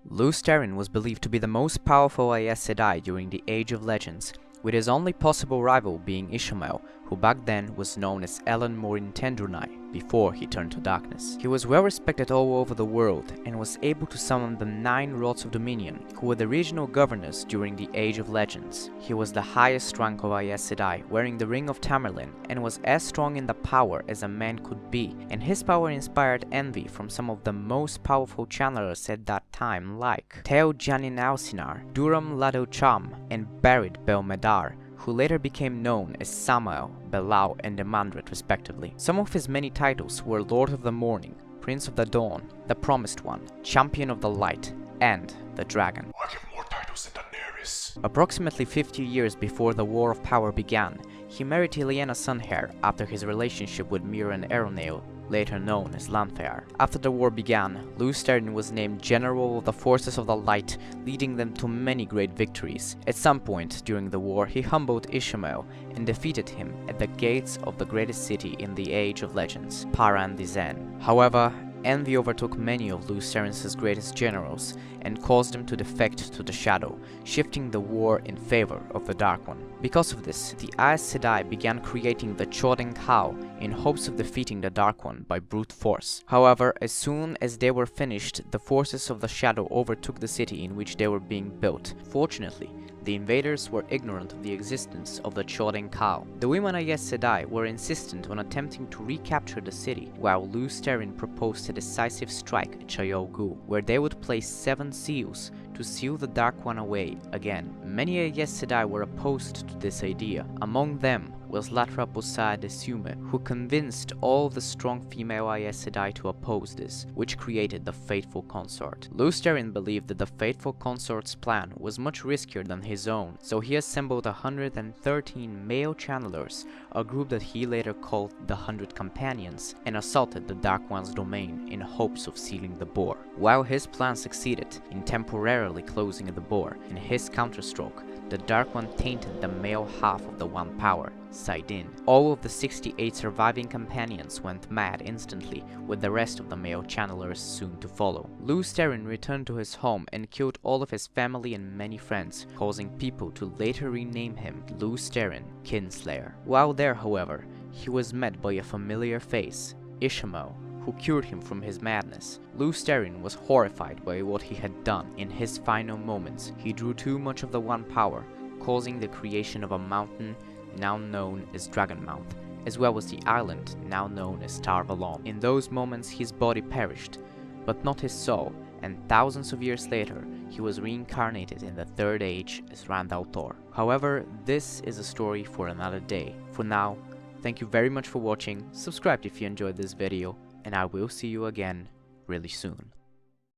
Lews Therin was believed to be the most powerful Aes Sedai during the Age of Legends, with his only possible rival being Ishamael, who back then was known as Ellen Morin Tendrunai, before he turned to darkness. He was well respected all over the world, and was able to summon the 9 Rods of Dominion, who were the regional governors during the Age of Legends. He was the highest rank of Aes Sedai, wearing the Ring of Tamerlane, and was as strong in the power as a man could be, and his power inspired envy from some of the most powerful channelers at that time like Teo Janin Alcinar, Duram Lado Cham, and Barid Belmedar, who later became known as Samael, Belau, and Demandred respectively. Some of his many titles were Lord of the Morning, Prince of the Dawn, the Promised One, Champion of the Light, and the Dragon. I have more titles than Daenerys. Approximately 50 years before the War of Power began, he married Ilyena Sunhair after his relationship with Miran Aeronail, later known as Lanfear. After the war began, Lews Therin was named General of the Forces of the Light, leading them to many great victories. At some point during the war, he humbled Ishamael and defeated him at the gates of the greatest city in the Age of Legends, Paran Dizan. However, envy overtook many of Lews Therin's greatest generals and caused them to defect to the Shadow, shifting the war in favor of the Dark One. Because of this, the Aes Sedai began creating the Choden Khao in hopes of defeating the Dark One by brute force. However, as soon as they were finished, the forces of the Shadow overtook the city in which they were being built. Fortunately, the invaders were ignorant of the existence of the Choden Khao. The women Aes Sedai were insistent on attempting to recapture the city, while Lews Therin proposed a decisive strike at Chayol Gu, where they would place 7 seals to seal the Dark One away again. Many Aes Sedai were opposed to this idea. Among them was Latra Bossa Desume, who convinced all the strong female Aes Sedai to oppose this, which created the Faithful Consort. Lews Therin believed that the Faithful Consort's plan was much riskier than his own, so he assembled 113 male channelers, a group that he later called the 100 Companions, and assaulted the Dark One's domain in hopes of sealing the bore. While his plan succeeded in temporarily closing the bore, in his counterstroke, the Dark One tainted the male half of the One Power, Saidin. All of the 68 surviving companions went mad instantly, with the rest of the male channelers soon to follow. Lews Therin returned to his home and killed all of his family and many friends, causing people to later rename him Lews Therin, Kinslayer. While there, however, he was met by a familiar face, Ishamael, who cured him from his madness. Lews Therin was horrified by what he had done. In his final moments, he drew too much of the One Power, causing the creation of a mountain now known as Dragonmouth, as well as the island now known as Tar Valon. In those moments, his body perished, but not his soul, and thousands of years later, he was reincarnated in the Third Age as Randall Thor. However, this is a story for another day. For now, thank you very much for watching, subscribe if you enjoyed this video, and I will see you again really soon.